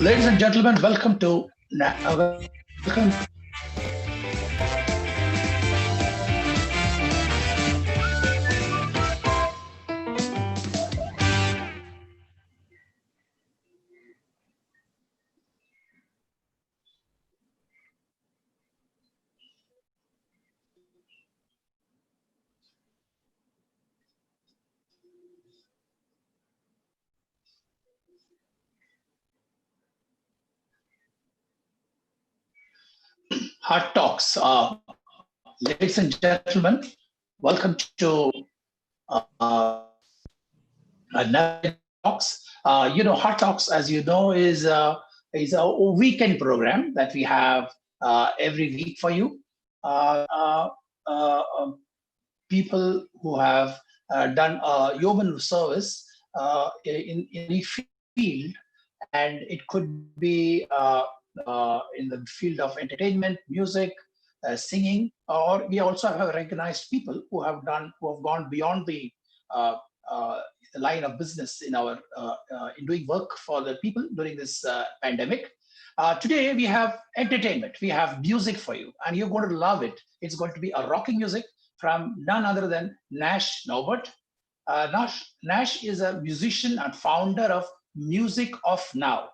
Ladies and gentlemen, welcome Hard Talks. Ladies and gentlemen, welcome to another Talks. Hard Talks, as you know, is a weekend program that we have every week for you. Uh, uh, uh, um, People who have done human service in any field, and it could be in the field of entertainment, music, singing, or we also have recognized people who have gone beyond uh, the line of business in doing work for the people during this pandemic. Today we have entertainment, we have music for you, and you're going to love it. It's going to be a rocking music from none other than Nash Naubert. Nash is a musician and founder of Music of Now,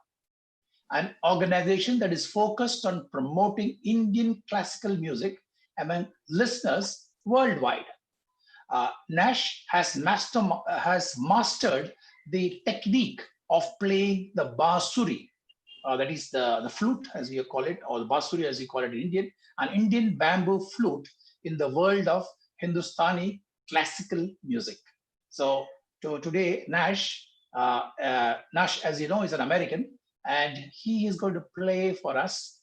an organization that is focused on promoting Indian classical music among listeners worldwide. Nash has mastered the technique of playing the bansuri, that is the flute as we call it, or the bansuri as we call it in Indian, an Indian bamboo flute in the world of Hindustani classical music. So today, Nash, as you know, is an American, and he is going to play for us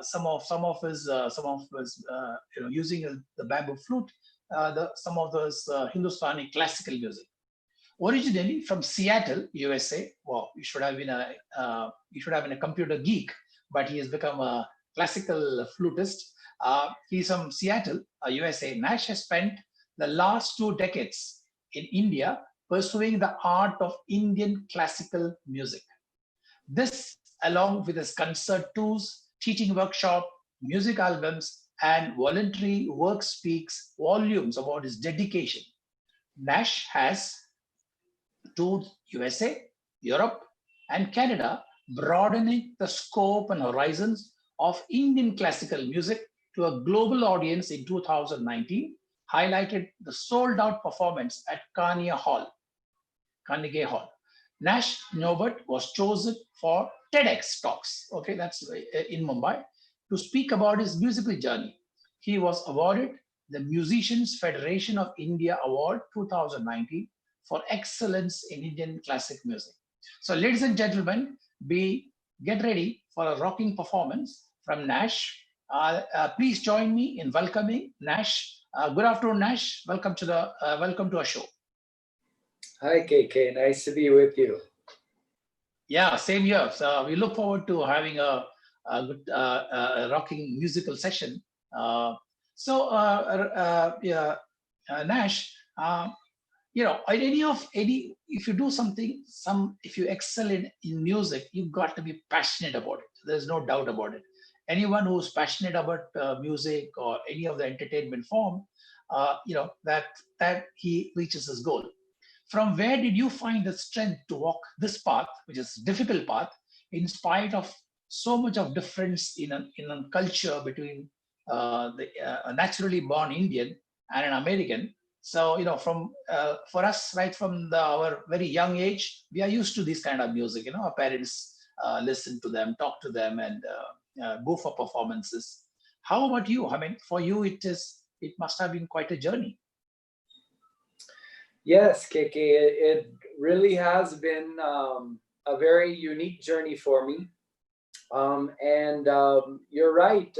some of his using the bamboo flute, some of those Hindustani classical music. Originally from Seattle, USA. Well, you should have been a computer geek, but he has become a classical flutist. He's from Seattle, USA. Nash has spent the last 2 decades in India pursuing the art of Indian classical music. This, along with his concert tours, teaching workshop, music albums, and voluntary work speaks volumes about his dedication. Nash has toured USA, Europe, and Canada, broadening the scope and horizons of Indian classical music to a global audience in 2019, highlighted the sold out performance at Carnegie Hall. Nash Naubert was chosen for TEDx talks, okay, that's in Mumbai, to speak about his musical journey. He was awarded the Musicians Federation of India Award 2019 for excellence in Indian classic music. So, ladies and gentlemen, be get ready for a rocking performance from Nash. Please join me in welcoming Nash. Good afternoon, Nash. Welcome to our show. Hi, KK. Nice to be with you. Yeah, same here. So we look forward to having a good rocking musical session. Yeah, Nash, if you do something, if you excel in music, you've got to be passionate about it. There's no doubt about it. Anyone who's passionate about music or any of the entertainment form, that he reaches his goal. From where did you find the strength to walk this path, which is a difficult path, in spite of so much of difference in a culture between a naturally born Indian and an American? So, from for us, right from our very young age, we are used to this kind of music. Our parents listen to them, talk to them, and go for performances. How about you? I mean, for you, it must have been quite a journey. Yes, KK, it really has been a very unique journey for me. And you're right.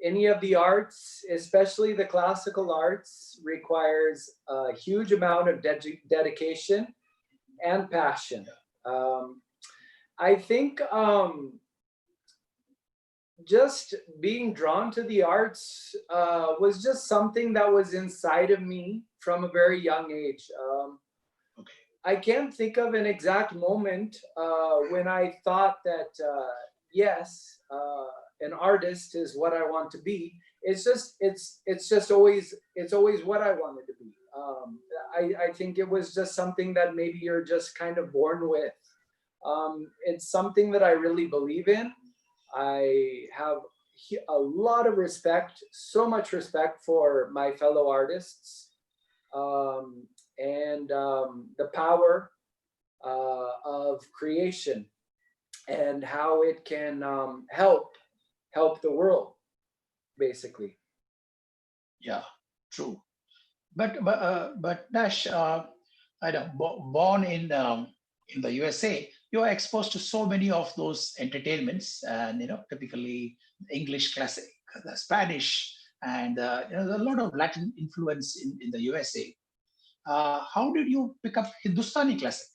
Any of the arts, especially the classical arts, requires a huge amount of dedication and passion. I think just being drawn to the arts was just something that was inside of me from a very young age. Okay. I can't think of an exact moment when I thought that yes, an artist is what I want to be. It's just always what I wanted to be. I think it was just something that maybe you're just kind of born with. It's something that I really believe in. I have a lot of respect, so much respect for my fellow artists, um, and the power of creation and how it can help the world, basically. Yeah, true. But Nash, I know, born in the USA, you are exposed to so many of those entertainments, and typically English classic, the Spanish, and there's a lot of Latin influence in the USA. How did you pick up Hindustani classic?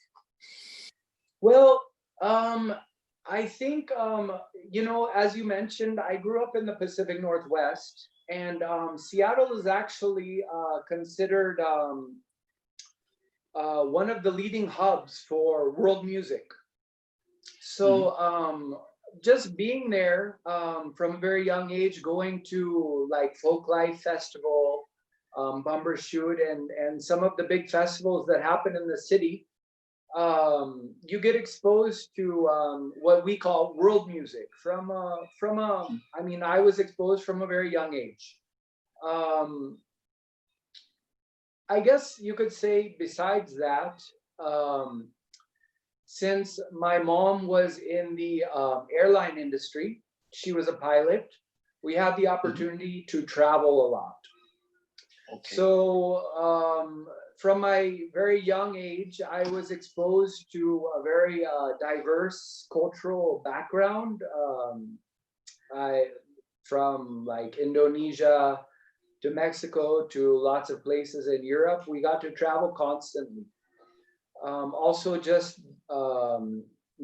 Well, I think as you mentioned, I grew up in the Pacific Northwest, and Seattle is actually considered one of the leading hubs for world music. Mhm. So just being there from a very young age, going to like Folk Life Festival, Bumbershoot, and some of the big festivals that happen in the city, you get exposed to what we call world music I mean, I was exposed from a very young age. Um, I guess you could say besides that, um, since my mom was in the airline industry, she was a pilot, we had the Mhm. opportunity to travel a lot. Okay. So from my very young age, I was exposed to a very diverse cultural background. I from like Indonesia to Mexico to lots of places in Europe. We got to travel constantly. Also, just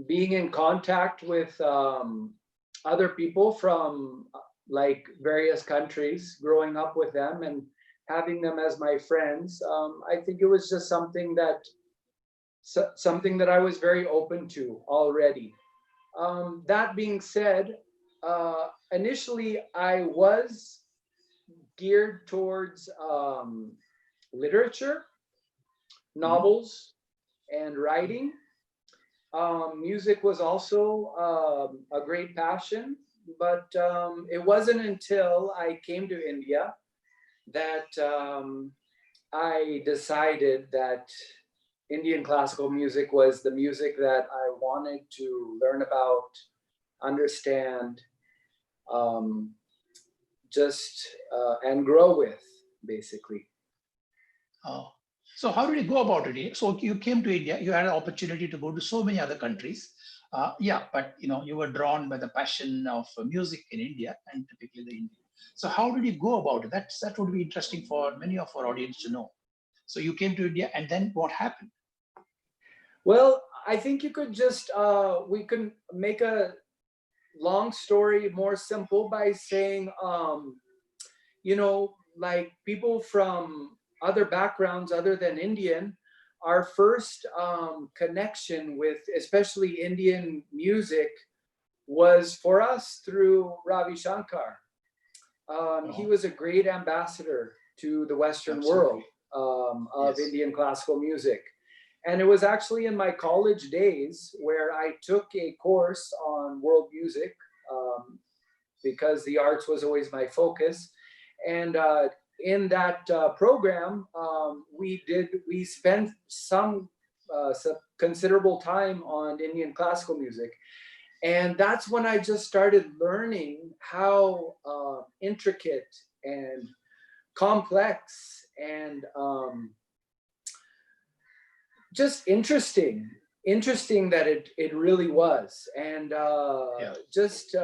being in contact with other people from like various countries, growing up with them and having them as my friends. I think it was just something that I was very open to already. That being said, initially I was geared towards literature, Mhm. novels, and writing. Music was also a great passion, but it wasn't until I came to India that I decided that Indian classical music was the music that I wanted to learn about, understand, um, just and grow with, basically. Oh. So how did you go about it? So you came to India, you had an opportunity to go to so many other countries. Yeah, but you were drawn by the passion of music in India and typically the Indian. So how did you go about it? That would be interesting for many of our audience to know. So you came to India and then what happened? Well, I think you could just we can make a long story more simple by saying like people from other backgrounds other than Indian, our first connection with especially Indian music was for us through Ravi Shankar. He Oh, was a great ambassador to the Western world absolutely. of Yes. Indian classical music. And it was actually in my college days where I took a course on world music, um, because the arts was always my focus. And in that program, we spent some considerable time on Indian classical music, and that's when I just started learning how intricate and complex and just interesting that it really was. And Yeah. just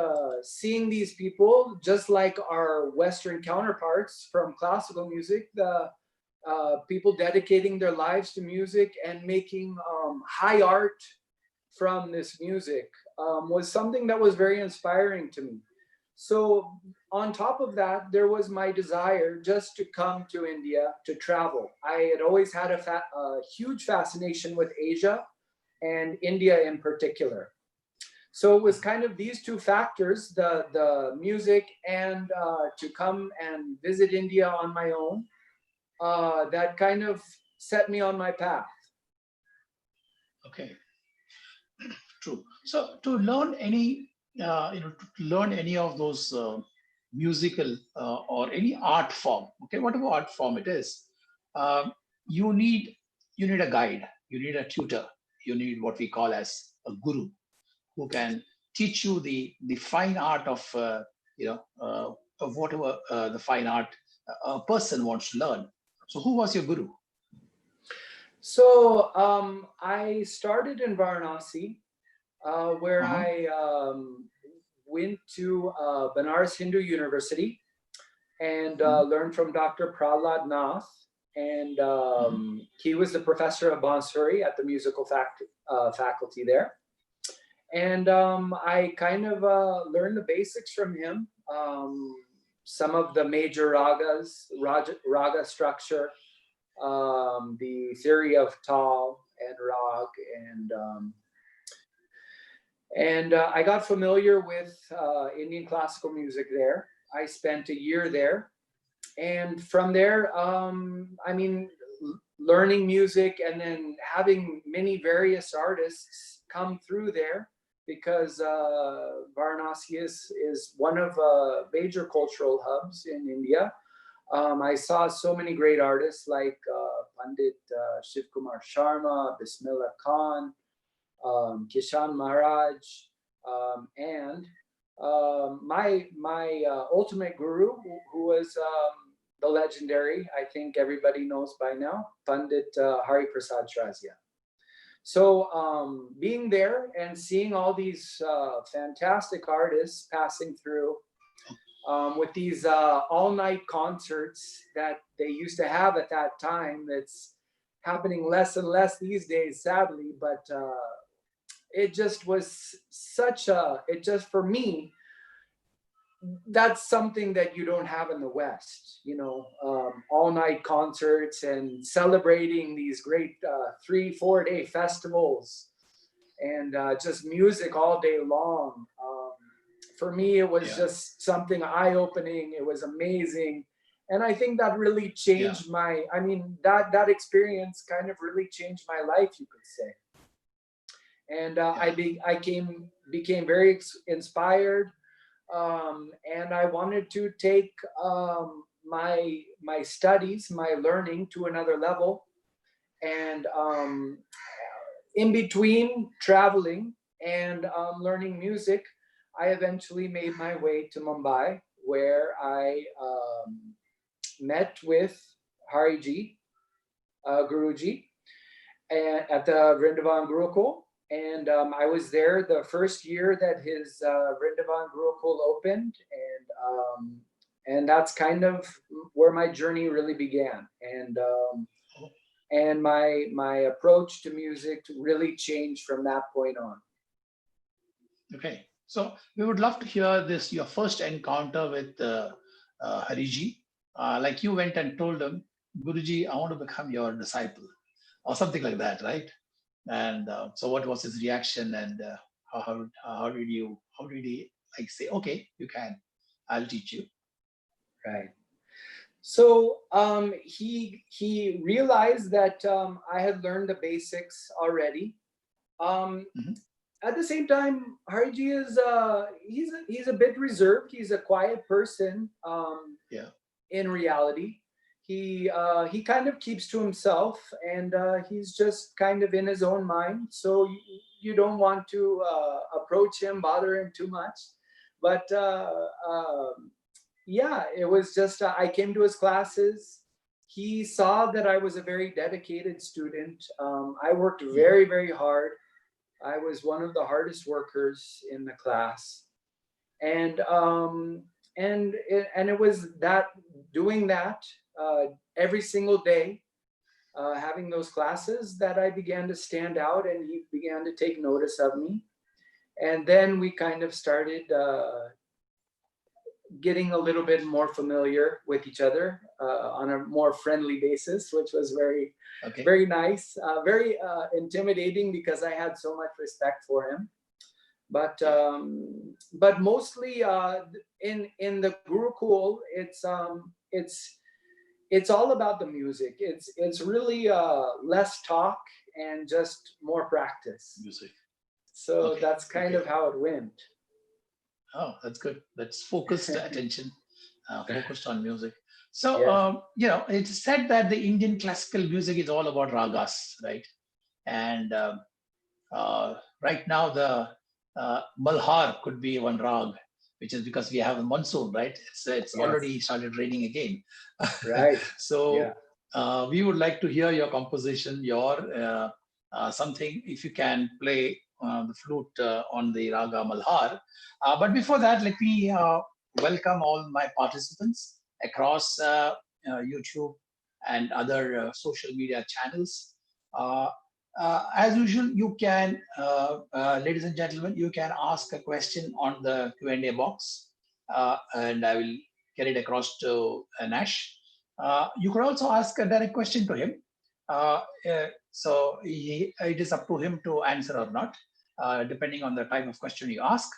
seeing these people just like our Western counterparts from classical music, the people dedicating their lives to music and making high art from this music was something that was very inspiring to me. So on top of that, there was my desire just to come to India to travel. I had always had a huge fascination with Asia and India in particular. So it was kind of these two factors, the music and to come and visit India on my own, that kind of set me on my path. Okay, true. So to learn any, to learn any of those musical or any art form, okay, whatever art form it is, uh, you need you need a guide, you need a tutor, you need what we call as a guru who can teach you the fine art of of whatever the fine art a person wants to learn. So who was your guru? So I started in Varanasi, where Uh-huh. I went to Banaras Hindu University and Mhm. learned from Dr. Prahlad Nath. And Mhm. he was the professor of Bansuri at the musical faculty there. And I kind of learned the basics from him. Some of the major raga structure, the theory of tal and rag, and I got familiar with Indian classical music there. I spent a year there, and from there, I mean, learning music and then having many various artists come through there, because Varanasi is one of major cultural hubs in India. I saw so many great artists like Pandit Shiv Kumar Sharma, Bismillah Khan, Kishan Maharaj, and my ultimate guru, who was the legendary, I think everybody knows by now, Pandit Hariprasad Chaurasia. So being there and seeing all these fantastic artists passing through, with these all-night concerts that they used to have at that time, that's happening less and less these days, sadly, but it just was it just, for me, that's something that you don't have in the West, all night concerts and celebrating these great 3-4 day festivals, and just music all day long. For me, it was Yeah. just something eye opening. It was amazing. And I think that really Yeah. changed that experience kind of really changed my life, you could say. And Yeah. became very inspired, and I wanted to take my studies, my learning to another level. And in between traveling and learning music, I eventually made my way to Mumbai, where I met with Hariji, Guruji, at the Vrindavan Gurukul. And I was there the first year that his Vrindavan Gurukul opened, and that's kind of where my journey really began. And my approach to music really changed from that point on. Okay. So we would love to hear this, your first encounter with Hariji. Like you went and told him, Guruji, I want to become your disciple, or something like that, right? And so what was his reaction, and how did he like say, okay, you can, I'll teach you. Right. So he realized that I had learned the basics already. Um, Mhm. at the same time, Hariji is he's a bit reserved. He's a quiet person. Yeah. In reality, he kind of keeps to himself, and he's just kind of in his own mind. So you don't want to approach him, bother him too much. But yeah, it was just I came to his classes. He saw that I was a very dedicated student. I worked Mhm. very, very hard. I was one of the hardest workers in the class, and it was that, doing that every single day, having those classes, that I began to stand out, and he began to take notice of me. And then we kind of started getting a little bit more familiar with each other on a more friendly basis, which was very nice, very intimidating because I had so much respect for him. But mostly in the Gurukul, it's all about the music. It's really less talk and just more practice. Music. So that's kind of how it went. Oh, that's good. That's focused attention, focused on music. So, it's said that the Indian classical music is all about ragas, right? And right now, the Malhar could be one rag, which is because we have a monsoon, right? It's already started raining again. Right. So we would like to hear your composition, your something, if you can play the flute on the raga Malhar. But before that, let me welcome all my participants across YouTube and other social media channels. As usual, you can, ladies and gentlemen, you can ask a question on the Q&A box, and I will get it across to Nash. You could also ask a direct question to him. So it is up to him to answer or not, depending on the type of question you ask.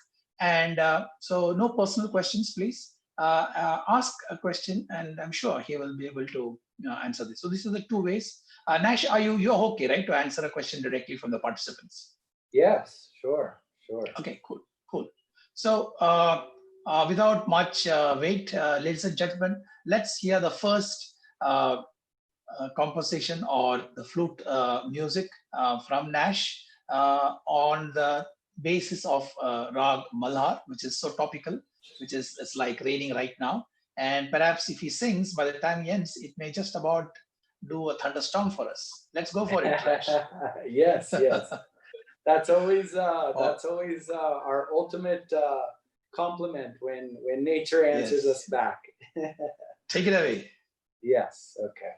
And so no personal questions, please. Ask a question, and I'm sure he will be able to answer this. So this is the two ways. Nash, you're okay, right, to answer a question directly from the participants? Yes, sure. Okay, cool. So without much wait, ladies and gentlemen, let's hear the first composition or the flute music from Nash on the basis of Rag Malhar, which is so topical, which is it's like raining right now. And perhaps if he sings, by the time he ends, it may just about do a thunderstorm for us. Let's go for it, Nash. Yes. That's always our ultimate compliment when nature answers us back. Take it away. Yes. Okay.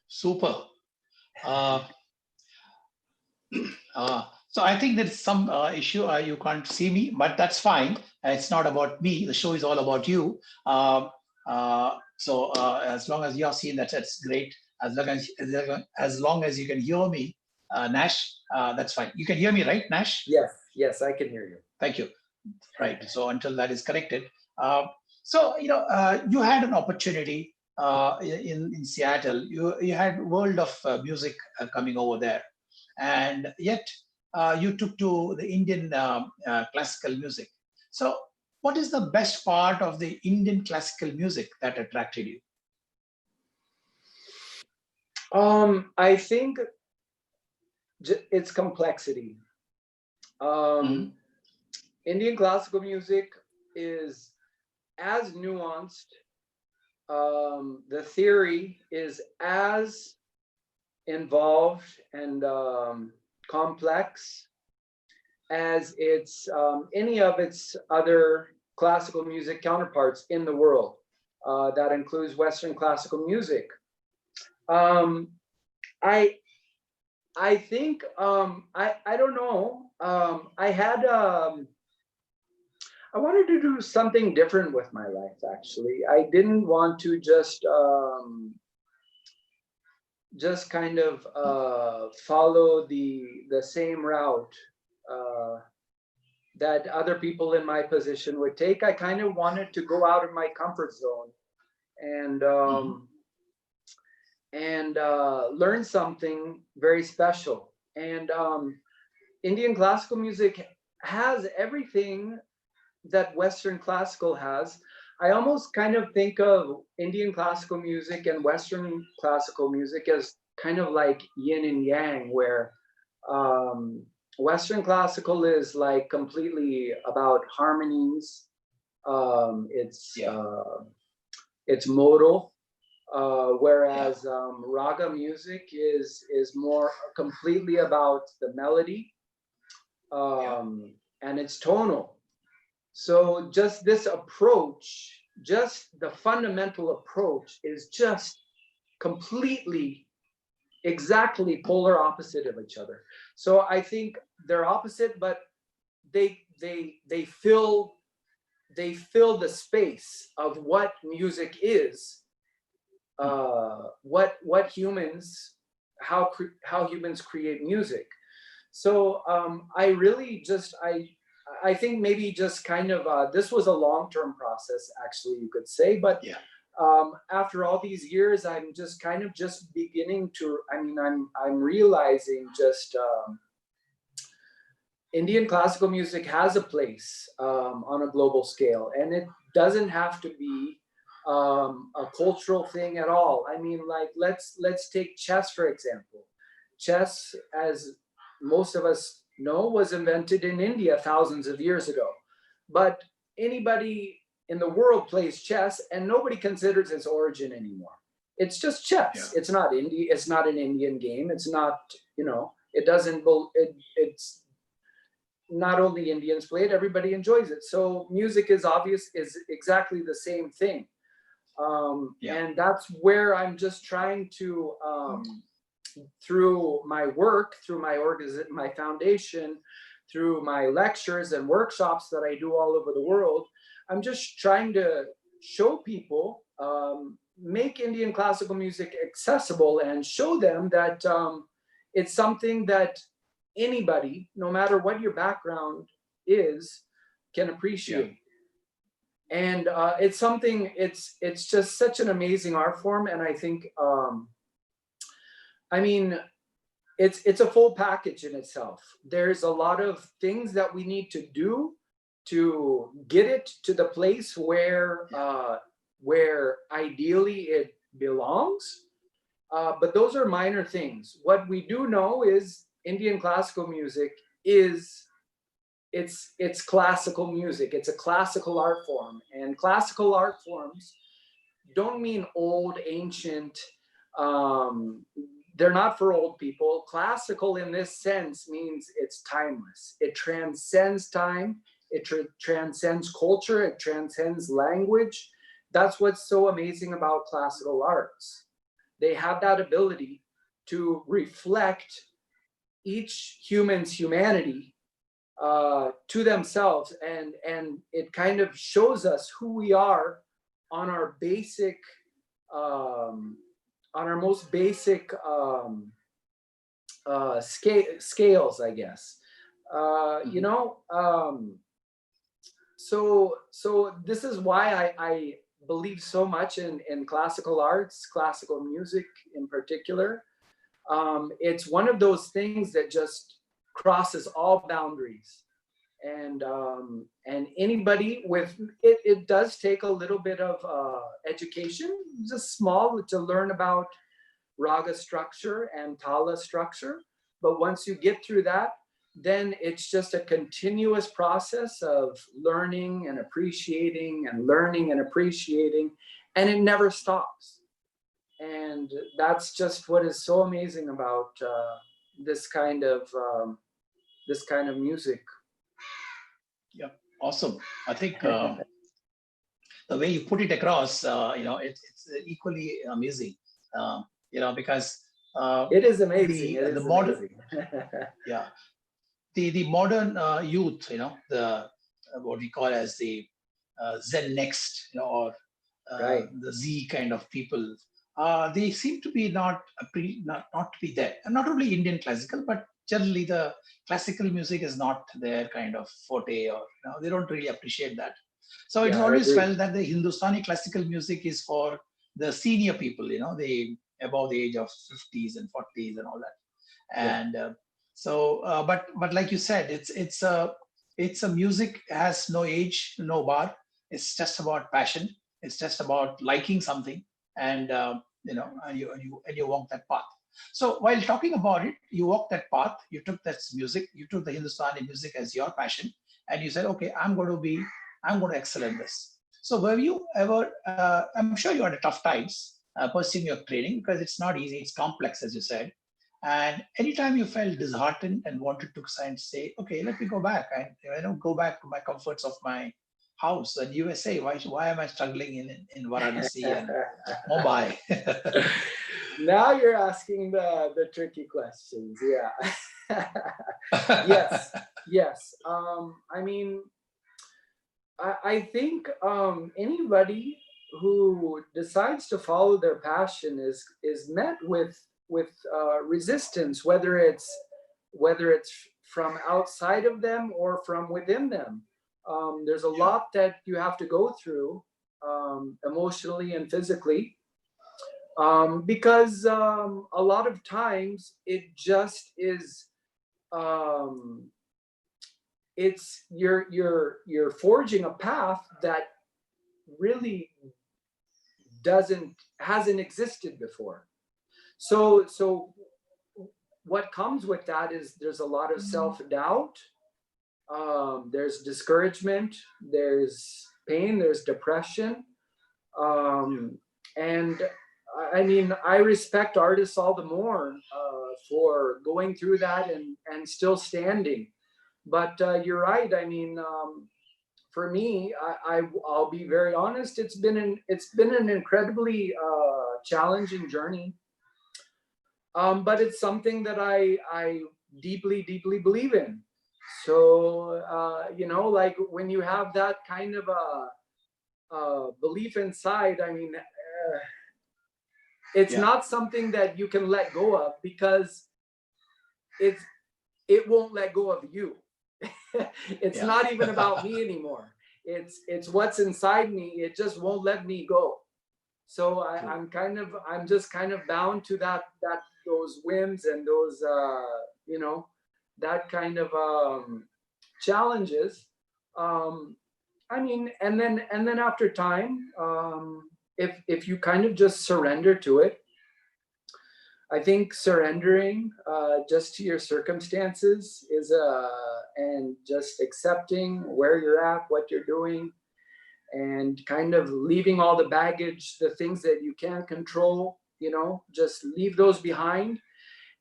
Super. Uh, so I think there's some issue. You can't see me, but that's fine. It's not about me. The show is all about you. As long as you're seeing that, that's great. As long as you can hear me, Nash, that's fine. You can hear me, right, Nash? Yes, yes, I can hear you. Thank you. Right. So until that is corrected, you had an opportunity in Seattle. You had world of music coming over there, and yet you took to the Indian classical music. So, what is the best part of the Indian classical music that attracted you? I think it's complexity. Indian classical music is as nuanced. The theory is as involved and complex as any of its other classical music counterparts in the world. That includes Western classical music. I think I don't know. I wanted to do something different with my life. Actually, I didn't want to just kind of follow the same route that other people in my position would take. I kind of wanted to go out of my comfort zone and learn something very special. And Indian classical music has everything that Western classical has. I almost kind of think of Indian classical music and Western classical music as kind of like yin and yang, where Western classical is like completely about harmonies. It's modal. Whereas raga music is more completely about the melody, and it's tonal. So just this approach, just the fundamental approach, is just completely, exactly polar opposite of each other. So I think they're opposite, but they fill the space of what music is. What humans, how humans create music. So I really just I think maybe just kind of this was a long-term process, actually, you could say, but after all these years, I'm just kind of just beginning to, I'm realizing just Indian classical music has a place on a global scale, and it doesn't have to be a cultural thing at all. I mean, like, let's take chess, for example. Chess, as most of us know, was invented in India thousands of years ago. But anybody in the world plays chess, and nobody considers its origin anymore. It's just chess. Yeah. It's not It's not an Indian game. It's not, it doesn't, it's not only Indians play it, everybody enjoys it. So music is exactly the same thing. And that's where I'm just trying to, through my work, through my foundation, through my lectures and workshops that I do all over the world, I'm just trying to show people make Indian classical music accessible and show them that it's something that anybody, no matter what your background is, can appreciate. And it's something, it's just such an amazing art form. And I think, I mean, it's a full package in itself. There's a lot of things that we need to do to get it to the place where ideally it belongs. But those are minor things. What we do know is Indian classical music is, it's classical music. It's a classical art form, and classical art forms don't mean old, ancient. They're not for old people. Classical in this sense means it's timeless. It transcends time. It transcends culture. It transcends language. That's what's so amazing about classical arts. They have that ability to reflect each human's humanity to themselves, and it kind of shows us who we are on our basic, on our most basic scales, I guess. You know, so this is why I believe so much in classical arts, classical music in particular. It's one of those things that just crosses all boundaries, and anybody with it, it does take a little bit of education, just small, to learn about raga structure and tala structure. But once you get through that, then it's just a continuous process of learning and appreciating and learning and appreciating, and it never stops. And that's just what is so amazing about this kind of music. Yeah, awesome. I think the way you put it across, you know, it's equally amazing. You know, because it is amazing. The modern, yeah, the modern youth, you know, the what we call as the Zen next, you know, or the Z kind of people, they seem to be not to be there. And not only Indian classical, but generally the classical music is not their kind of forte, or you know, they don't really appreciate that. So it's always felt that the Hindustani classical music is for the senior people, you know, they above the age of 50s and 40s and all that. And but like you said, it's a music has no age, no bar. It's just about passion. It's just about liking something, and you know, and you walk that path. So while talking about it, you walked that path. You took that music. You took the Hindustani music as your passion, and you said, okay, I'm going to excel in this. So were you ever? I'm sure you had tough times pursuing your training, because it's not easy. It's complex, as you said. And anytime you felt disheartened and wanted to say, okay, let me go back and, you know, go back to my comforts of my house in USA. Why am I struggling in Varanasi and Mumbai? Now you're asking the tricky questions. Yeah. Yes. I mean, I think anybody who decides to follow their passion is met with resistance, whether it's from outside of them or from within them. There's a lot that you have to go through emotionally and physically, because a lot of times it just is, it's you're forging a path that really hasn't existed before. So what comes with that is there's a lot of self-doubt, there's discouragement, there's pain, there's depression, and I mean, I respect artists all the more for going through that and still standing. But you're right. I mean, for me, I'll be very honest. It's been an incredibly challenging journey. But it's something that I deeply believe in. So you know, like when you have that kind of a belief inside, I mean, it's not something that you can let go of, because it won't let go of you. It's not even about me anymore. It's what's inside me. It just won't let me go. So I'm just kind of bound to those whims and those, that kind of challenges. I mean, and then after time, if you kind of just surrender to it, I think surrendering just to your circumstances and just accepting where you're at, what you're doing, and kind of leaving all the baggage, the things that you can't control, just leave those behind.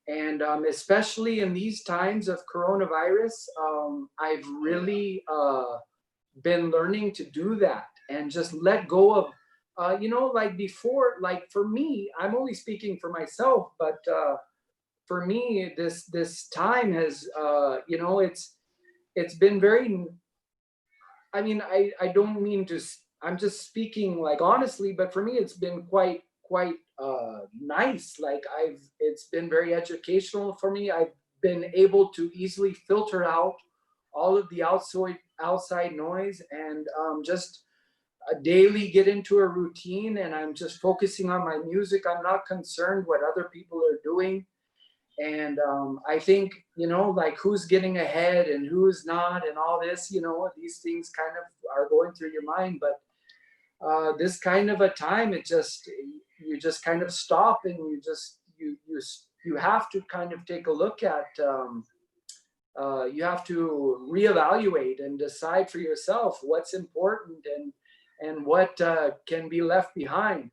And especially in these times of coronavirus, I've really been learning to do that and just let go of, like before, like for me, I'm only speaking for myself, but for me, this time has, it's been very, I mean, I don't mean to, I'm just speaking like honestly, but for me, it's been quite nice. Like it's been very educational for me. I've been able to easily filter out all of the outside noise, and just daily get into a routine, and I'm just focusing on my music. I'm not concerned what other people are doing. And I think, like who's getting ahead and who's not, and all this, these things kind of are going through your mind. But this kind of a time, you just kind of stop, and you have to kind of take a look at, you have to reevaluate and decide for yourself what's important and what can be left behind.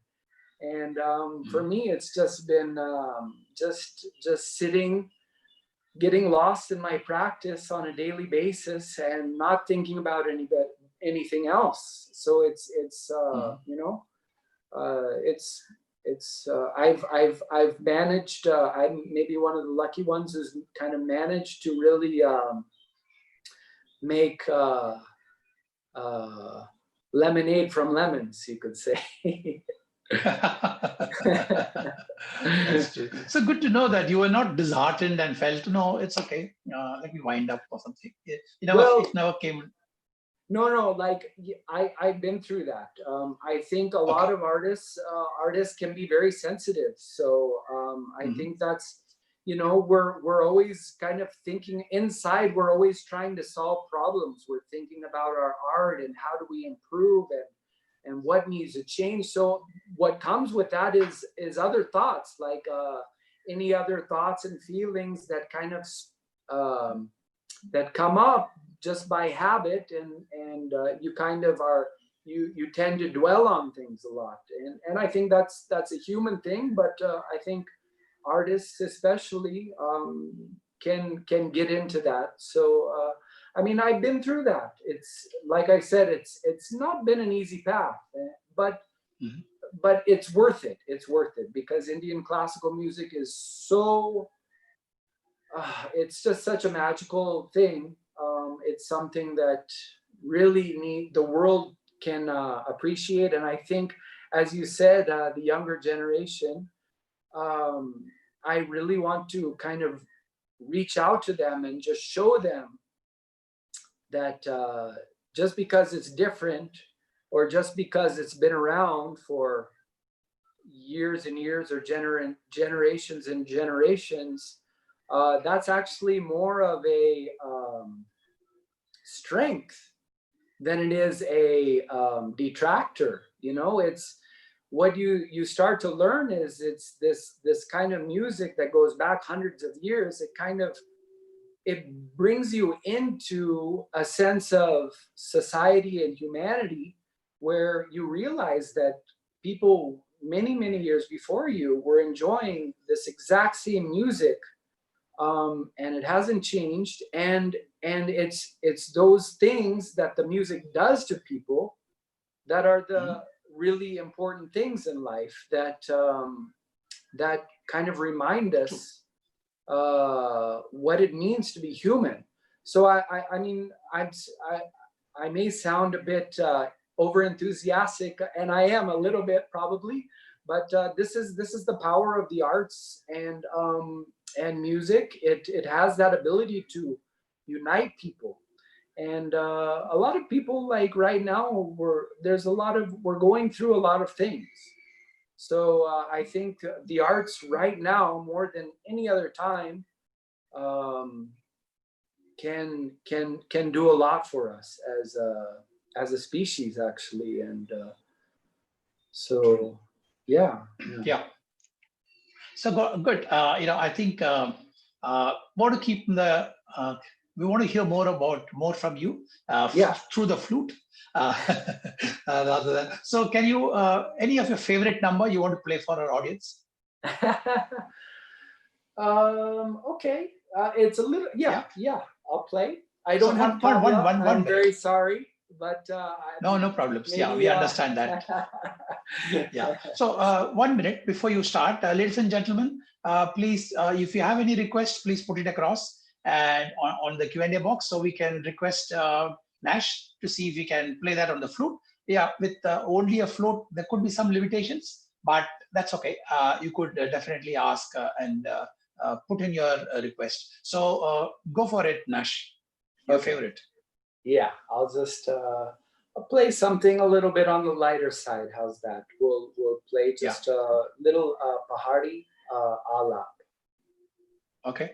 And for me, it's just been just sitting, getting lost in my practice on a daily basis, and not thinking about anything else. So it's I've managed. I'm maybe one of the lucky ones who's kind of managed to really make lemonade from lemons, you could say. That's true. So good to know that you were not disheartened and felt, no, it's okay. Let me wind up or something. It never came. No, like I've been through that. I think a lot of artists can be very sensitive. So I think that's, we're always kind of thinking inside. We're always trying to solve problems. We're thinking about our art and how do we improve and what needs to change. So what comes with that is other thoughts, like any other thoughts and feelings that kind of that come up just by habit, and you kind of you tend to dwell on things a lot, and I think that's a human thing, but I think artists especially can get into that. So I mean, I've been through that. It's like I said, it's not been an easy path, but it's worth it. It's worth it, because Indian classical music is so it's just such a magical thing. It's something that really the world can appreciate. And I think, as you said, the younger generation, I really want to kind of reach out to them and just show them that just because it's different, or just because it's been around for years and years, or generations and generations, that's actually more of a strength than it is a detractor. It's what you start to learn is it's this kind of music that goes back hundreds of years. It brings you into a sense of society and humanity, where you realize that people many years before you were enjoying this exact same music, and it hasn't changed. And it's those things that the music does to people that are the really important things in life, that that kind of remind us what it means to be human. So I mean, I may sound a bit over enthusiastic, and I am a little bit probably, but this is the power of the arts and music. It has that ability to unite people. And a lot of people, like right now, we're going through a lot of things. So I think the arts right now, more than any other time, um, can do a lot for us as a species, actually. And so yeah. Yeah. So good. I think want to keep we want to hear more from you Yeah. through the flute. Uh, rather than, so can you any of your favorite number you want to play for our audience? Okay. It's a little, yeah, I'll play. I So don't have tabla. I'm one very minute. sorry, but No problems. maybe, Yeah, we understand that. Yeah. So 1 minute before you start, ladies and gentlemen, please, if you have any requests, please put it across and on the Q&A box, so we can request Nash to see if we can play that on the flute. Yeah, with only a flute, there could be some limitations, but that's okay. You could definitely ask and put in your request. So go for it, Nash. Your Okay. favorite. Yeah, I'll just I'll play something a little bit on the lighter side. How's that? We'll play just a little Pahari alap. Okay.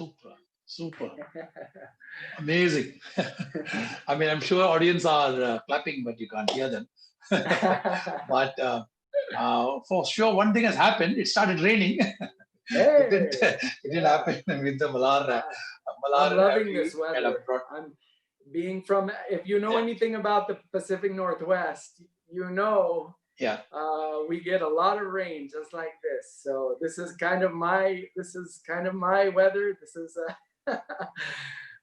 super, super. Amazing. I mean, I'm sure audience are clapping, but you can't hear them. But for sure, one thing has happened. It started raining. It Hey, didn't. It didn't happen with the Malar. I'm Malar loving you this kind of weather. brought. I'm being from, if you know Yeah, anything about the Pacific Northwest, you know yeah, we get a lot of rain just like this. So this is kind of my weather. This is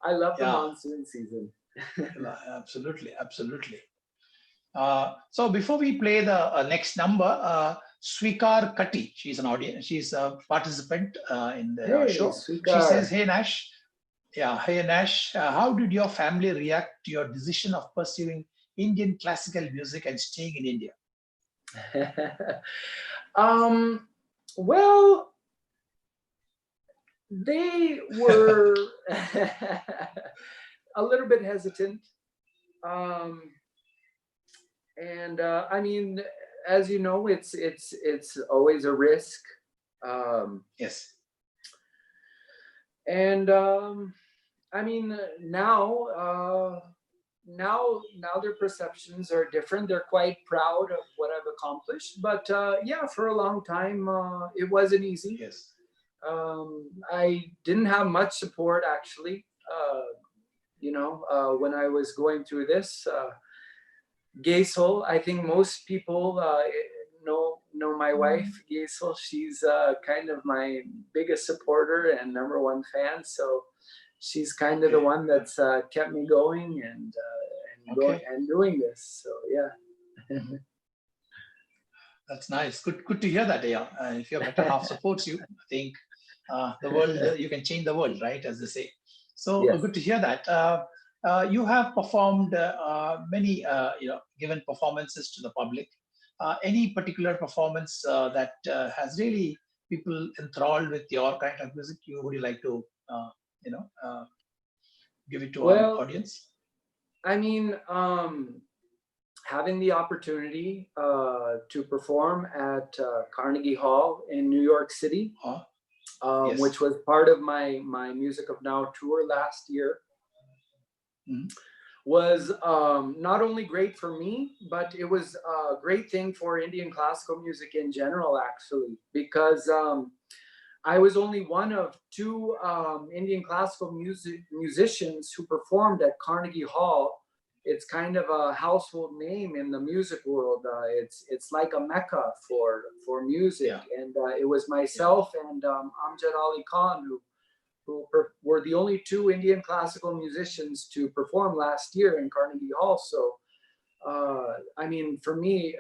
I love the yeah. monsoon season. Absolutely, absolutely. So before we play the next number, Swikar Kati, she's an audience, she's a participant in the Hey, show. She Sweetheart. says, "Hey Nash, yeah, hey Nash, how did your family react to your decision of pursuing Indian classical music and staying in India?" um, well, they were a little bit hesitant. Um, and I mean, as you know, it's always a risk. Um, Yes, and I mean, now their perceptions are different. They're quite proud of what I've accomplished. But yeah, for a long time, it wasn't easy. yes, I didn't have much support actually. When I was going through this. Gaisel, I think most people know my wife, Gaisel. She's kind of my biggest supporter and number one fan. So she's kind of the okay, one that's kept me going okay. and doing this. So yeah. Mhm. That's nice. Good to hear that. Yeah, if your better half supports you, I think the world you can change the world, right? As they say. So Yes. good to hear that. You have performed many, given performances to the public. Any particular performance that has really people enthralled with your kind of music? Would you like to, you know, uh, give it to our Well, audience? I mean, having the opportunity to perform at Carnegie Hall in New York City, Oh, yes. which was part of my Music of Now tour last year, Mhm. was not only great for me, but it was a great thing for Indian classical music in general, actually, because I was only one of two Indian classical musicians who performed at Carnegie Hall. It's kind of a household name in the music world. It's like a mecca for music, Yeah, and it was yeah. myself and Amjad Ali Khan who were the only two Indian classical musicians to perform last year in Carnegie Hall. So, I mean, for me,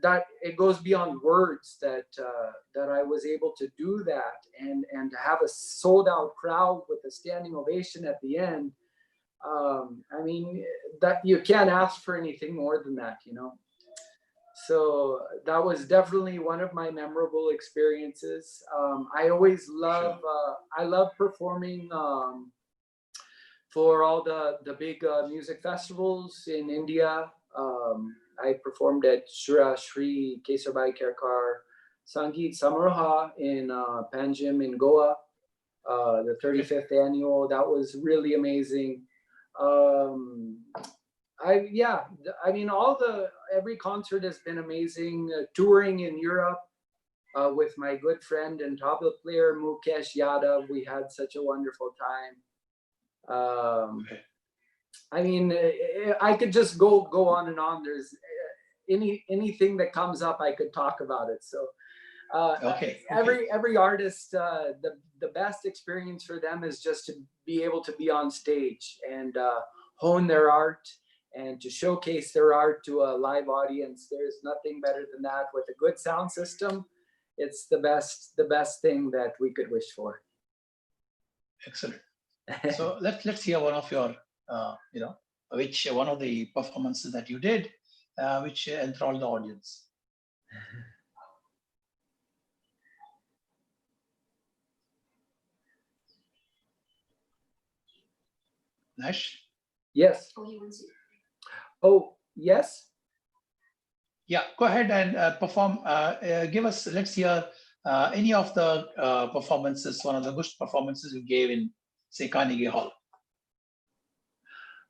that it goes beyond words that I was able to do that and to have a sold out crowd with a standing ovation at the end. I mean, that you can't ask for anything more than that, you know. So that was definitely one of my memorable experiences. Sure. I love performing for all the big music festivals in India. I performed at Shura Shri Kesarbai Kerkar Sangeet Samaroha in Panjim in Goa, the Okay. 35th annual. That was really amazing. Um, I mean, every concert has been amazing. Touring in Europe with my good friend and tabla player Mukesh Yadav, we had such a wonderful time. Okay. I mean, I could just go on and on. There's anything that comes up, I could talk about it. So Okay. Okay. every artist, the best experience for them is just to be able to be on stage and hone their art and to showcase their art to a live audience. There's nothing better than that. With a good sound system, it's the best thing that we could wish for. Excellent. So let's hear one of your, which one of the performances that you did, which enthralled the audience. Nash? Yes. Oh, yes. Yeah, go ahead and perform. Give us, let's hear any of the performances, one of the good performances you gave in, say, Carnegie Hall.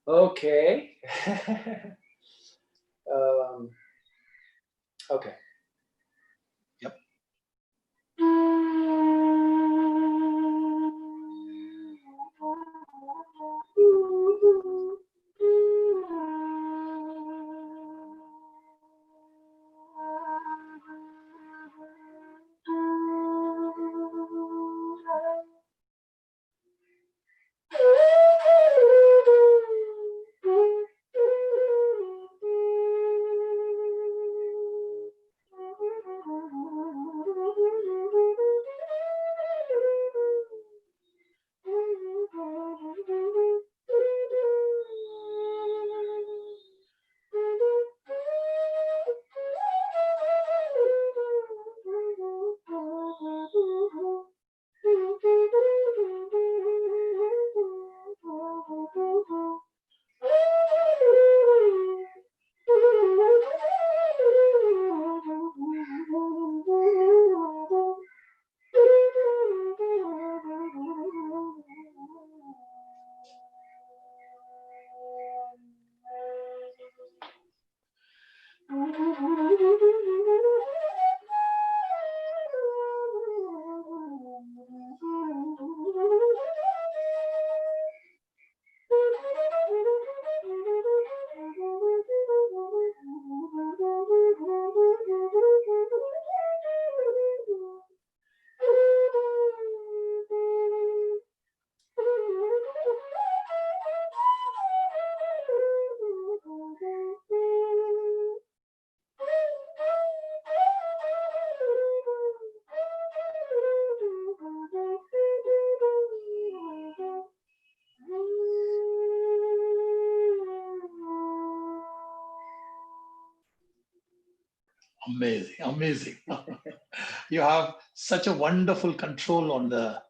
Okay. Okay. Yep. Amazing, amazing. You have such a wonderful control on the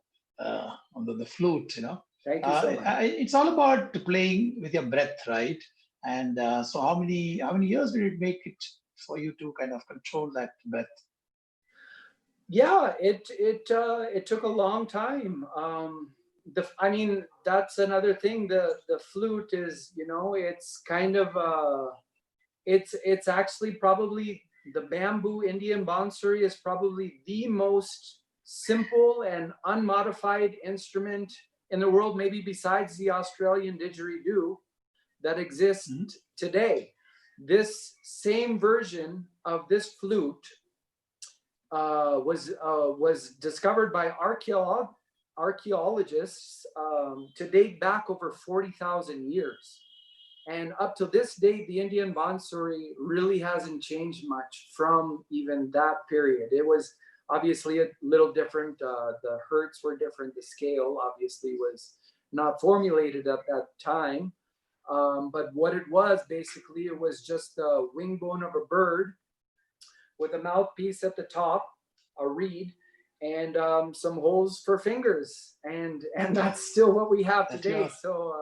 flute, you know. Thank you so much. It's all about playing with your breath, right? And so how many years did it make it for you to kind of control that breath? Yeah, it took a long time. I mean, that's another thing. The flute is, you know, it's kind of it's actually probably the bamboo Indian bansuri is probably the most simple and unmodified instrument in the world, maybe besides the Australian didgeridoo, that exists today. This same version of this flute was discovered by archaeologists to date back over 40,000 years. And up to this date, the Indian bansuri really hasn't changed much from even that period. It was obviously a little different. The hertz were different. The scale obviously was not formulated at that time. But what it was, basically, it was just the wing bone of a bird with a mouthpiece at the top, a reed, and some holes for fingers. And that's still what we have today. So,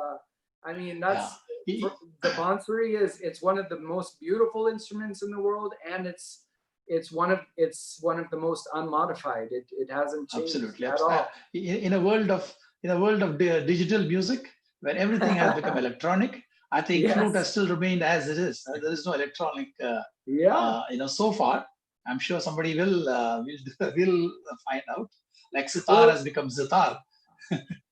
I mean, that's... Yeah. The bansuri it's one of the most beautiful instruments in the world, and it's one of the most unmodified. It hasn't changed at all. In a world of digital music, where everything has become electronic, I think flute has still remained as it is. There is no electronic. So far, I'm sure somebody will find out. Like sitar has become zitar.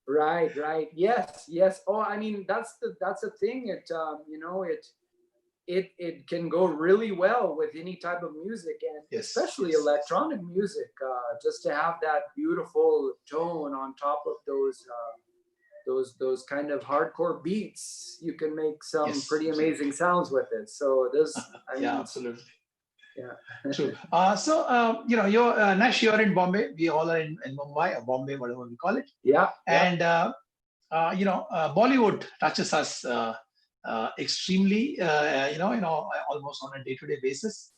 Right. Yes. Oh, I mean, that's the thing. It can go really well with any type of music, and especially electronic music. Just to have that beautiful tone on top of those kind of hardcore beats, you can make some pretty amazing sounds with it. So this, I mean, absolutely. Yeah. True. You're in Bombay. We all are in Mumbai or Bombay, whatever we call it. Yeah. And Bollywood touches us extremely, almost on a day-to-day basis.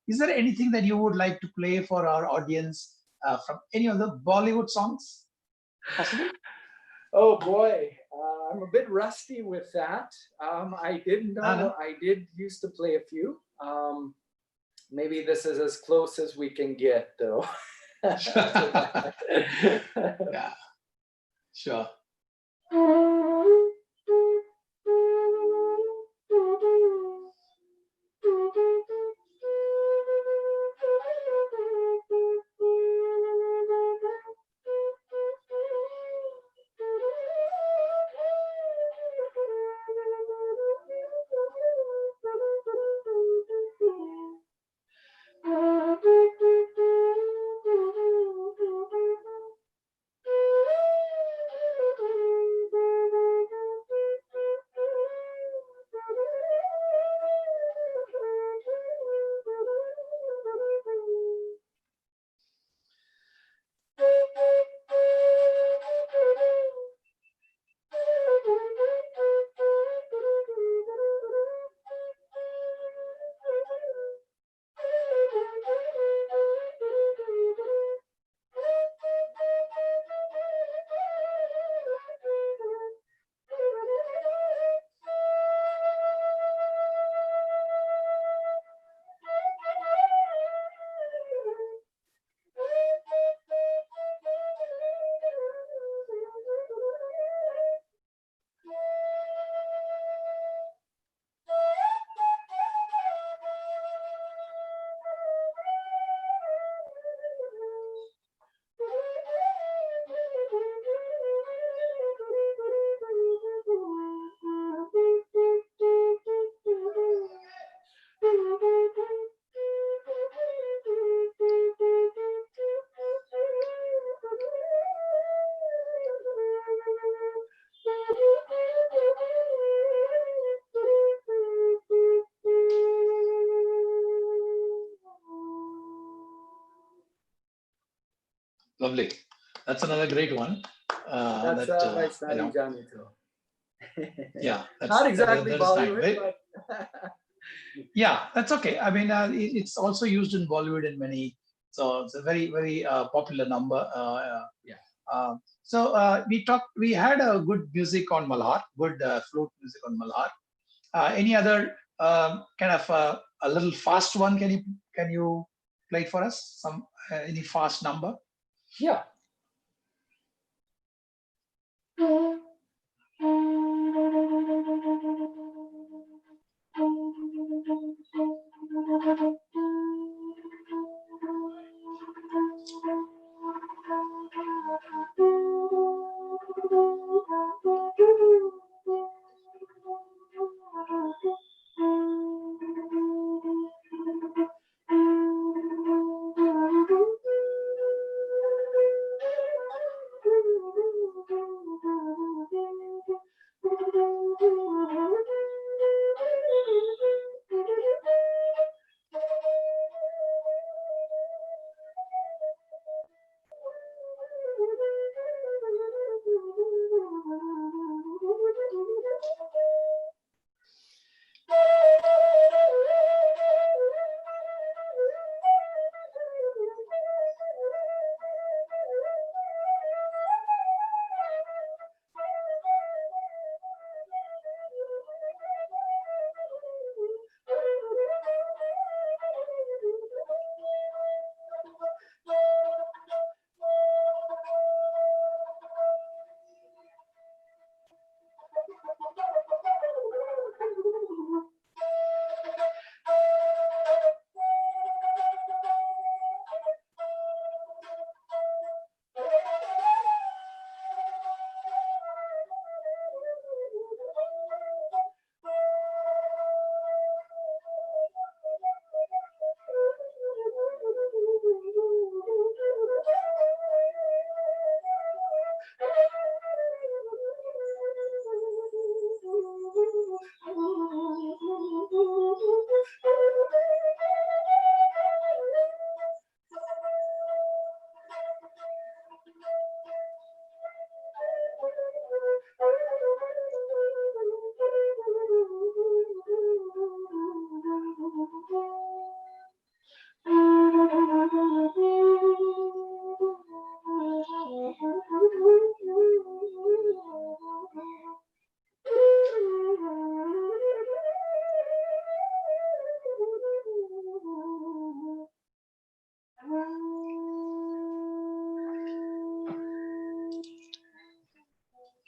Is there anything that you would like to play for our audience from any of the Bollywood songs? Possible? Oh boy, I'm a bit rusty with that. I didn't know. I did used to play a few. maybe this is as close as we can get, though. Yeah, sure. Lovely. That's another great one. That's by Snadi Janito. Yeah, Not exactly that is nice. Bollywood, but Yeah, that's okay. I mean, it's also used in Bollywood in many. So it's a very, very popular number. Yeah. We had a good music on Malhar, good flute music on Malhar. Any other kind of a little fast one? Can you play it for us? Some any fast number? yeah.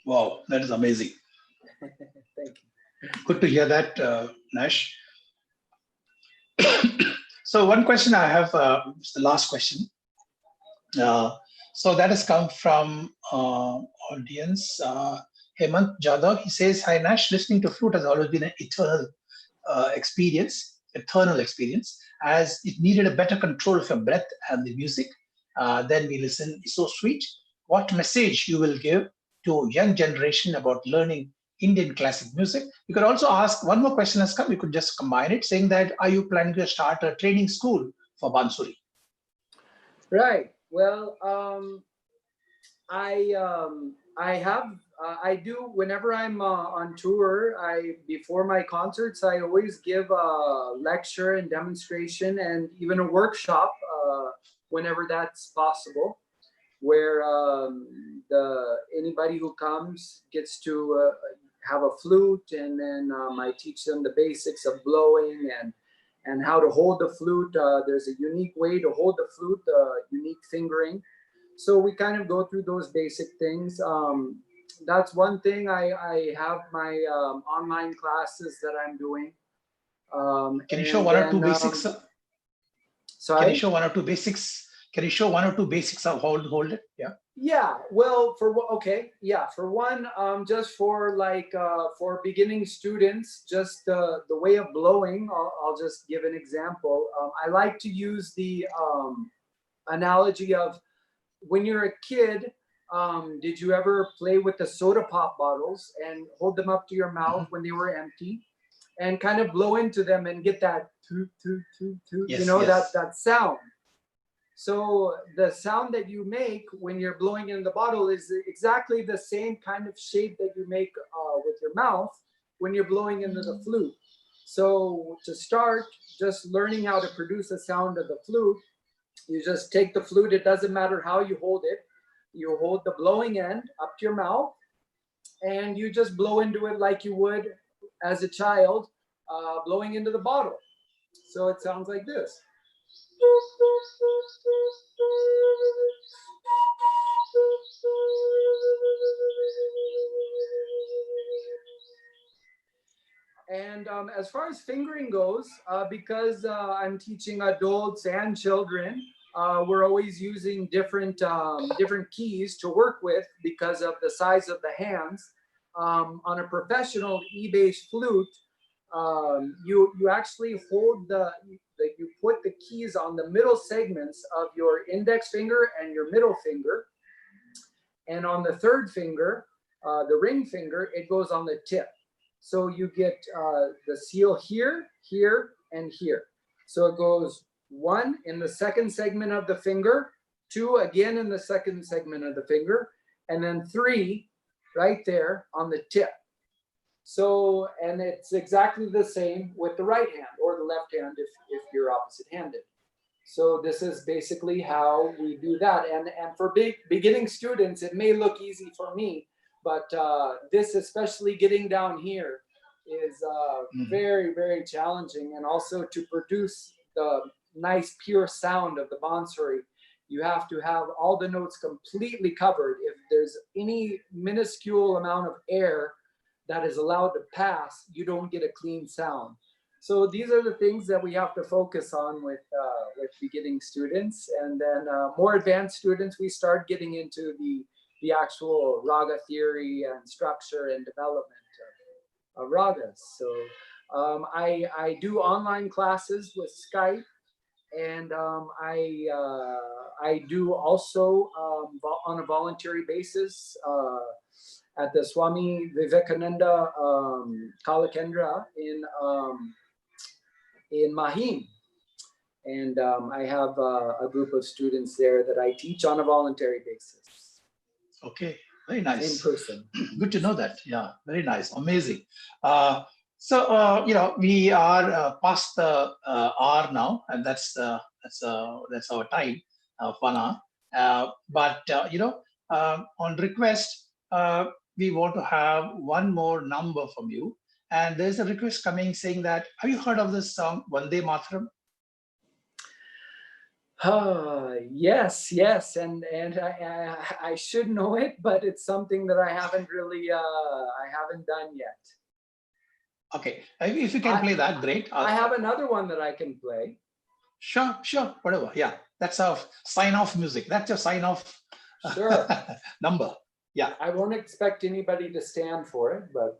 Wow, that is amazing. Thank you. Good to hear that, Nash. So one question I have, is the last question. Uh, so that has come from audience. Hemant Jadhav, he says, "Hi Nash, listening to flute has always been an eternal experience, as it needed a better control of your breath and the music. Then we listen, it's so sweet. What message you will give to young generation about learning Indian classic music?" You could also ask, one more question has come, you could just combine it, saying that, are you planning to start a training school for Bansuri? Right. Well, I have I do whenever I'm on tour. I before my concerts, I always give a lecture and demonstration, and even a workshop whenever that's possible, where the anybody who comes gets to have a flute, and then I teach them the basics of blowing and how to hold the flute. There's a unique way to hold the flute, unique fingering. So we kind of go through those basic things. That's one thing. I have my online classes that I'm doing. Can you show And one or two then, basics? Can you sorry? show one or two basics? Can you show one or two basics of hold it? Yeah. Yeah, well, okay, yeah, for one, just for like for beginning students, just the way of blowing. I'll just give an example. I like to use the analogy of when you're a kid. Did you ever play with the soda pop bottles and hold them up to your mouth Mhm. when they were empty, and kind of blow into them and get that toot toot toot toot, Yes, that yes. sound? So the sound that you make when you're blowing in the bottle is exactly the same kind of shape that you make with your mouth when you're blowing into the flute. So to start, just learning how to produce the sound of the flute, you just take the flute. It doesn't matter how you hold it. You hold the blowing end up to your mouth, and you just blow into it like you would as a child, blowing into the bottle. So it sounds like this. And as far as fingering goes, because I'm teaching adults and children, we're always using different keys to work with because of the size of the hands. On a professional E-based flute, you actually hold you put the keys on the middle segments of your index finger and your middle finger, and on the third finger, the ring finger, it goes on the tip. So you get the seal here, here, and here. So it goes one in the second segment of the finger, two again in the second segment of the finger, and then three right there on the tip. So, and it's exactly the same with the right hand or the left hand if you're opposite handed. So this is basically how we do that. And for beginning students, it may look easy for me, but this, especially getting down here, is Mhm. very, very challenging. And also to produce the nice pure sound of the bansuri, you have to have all the notes completely covered. If there's any minuscule amount of air that is allowed to pass, you don't get a clean sound. So these are the things that we have to focus on with beginning students, and then more advanced students, we start getting into the actual raga theory and structure and development of ragas. So I do online classes with Skype, and I do also on a voluntary basis at the Swami Vivekananda Kalakendra in Mahim. And I have a group of students there that I teach on a voluntary basis Okay, very in nice. person. Good to know that. Yeah, very nice, amazing. We are past the hour now, and that's our time, 1 hour. On request, we want to have one more number from you. And there's a request coming saying that, have you heard of this song Vande Mataram? Yes, yes, and I should know it, but it's something that I haven't really I haven't done yet. Okay, if you can play that, great. I have another one that I can play. Sure, sure, whatever. Yeah, that's a sign-off music. That's your sign-off Sure. number. Yeah. I won't expect anybody to stand for it, but.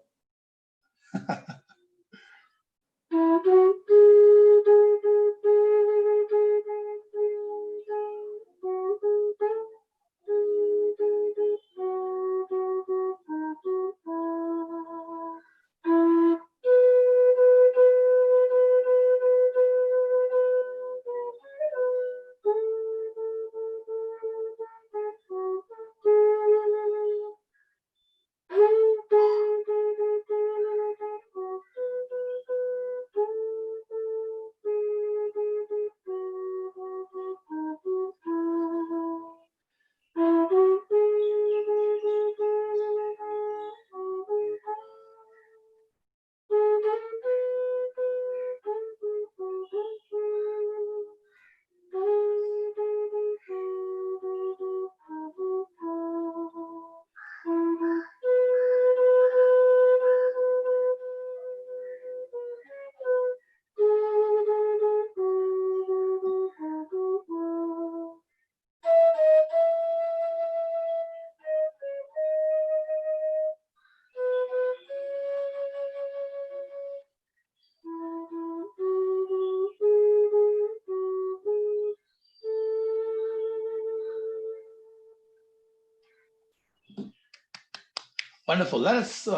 Wonderful. That is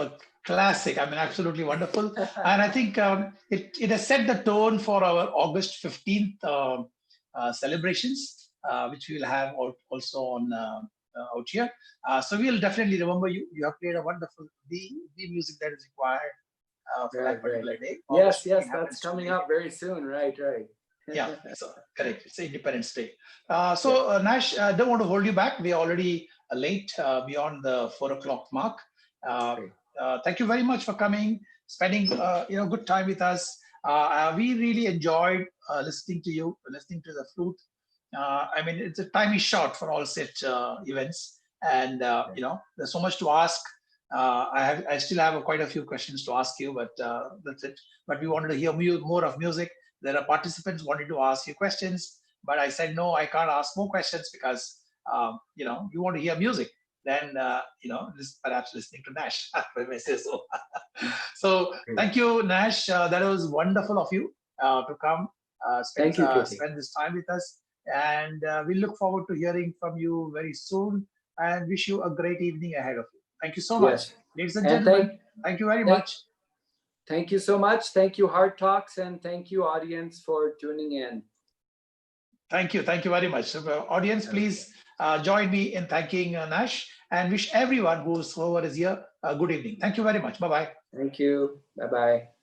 classic. I mean, absolutely wonderful. And I think it has set the tone for our August 15th celebrations, which we'll have also on out here. So we'll definitely remember you. You have played a wonderful the music that is required for that particular day. Yes, yes, that's coming up very soon. Right, right. Yeah, so correct. It's Independence Day. So Nash, don't want to hold you back. We are already late beyond the 4 o'clock mark. Thank you very much for coming, spending good time with us. We really enjoyed listening to you, listening to the flute. I mean, it's a time is short for all such events, and there's so much to ask. I still have quite a few questions to ask you, but that's it. But we wanted to hear more of music. There are participants wanting to ask you questions, but I said no, I can't ask more questions because you want to hear music. Then perhaps listening to Nash, if I may say so. So thank you, Nash. That was wonderful of you to come spend this time with us, and we look forward to hearing from you very soon. And wish you a great evening ahead of you. Thank you so much, ladies and gentlemen. Thank you very much. Thank you so much. Thank you, Heart Talks, and thank you, audience, for tuning in. Thank you. Thank you very much. So, audience, please join me in thanking Nash, and wish everyone whoever is here a good evening. Thank you very much. Bye-bye. Thank you. Bye-bye.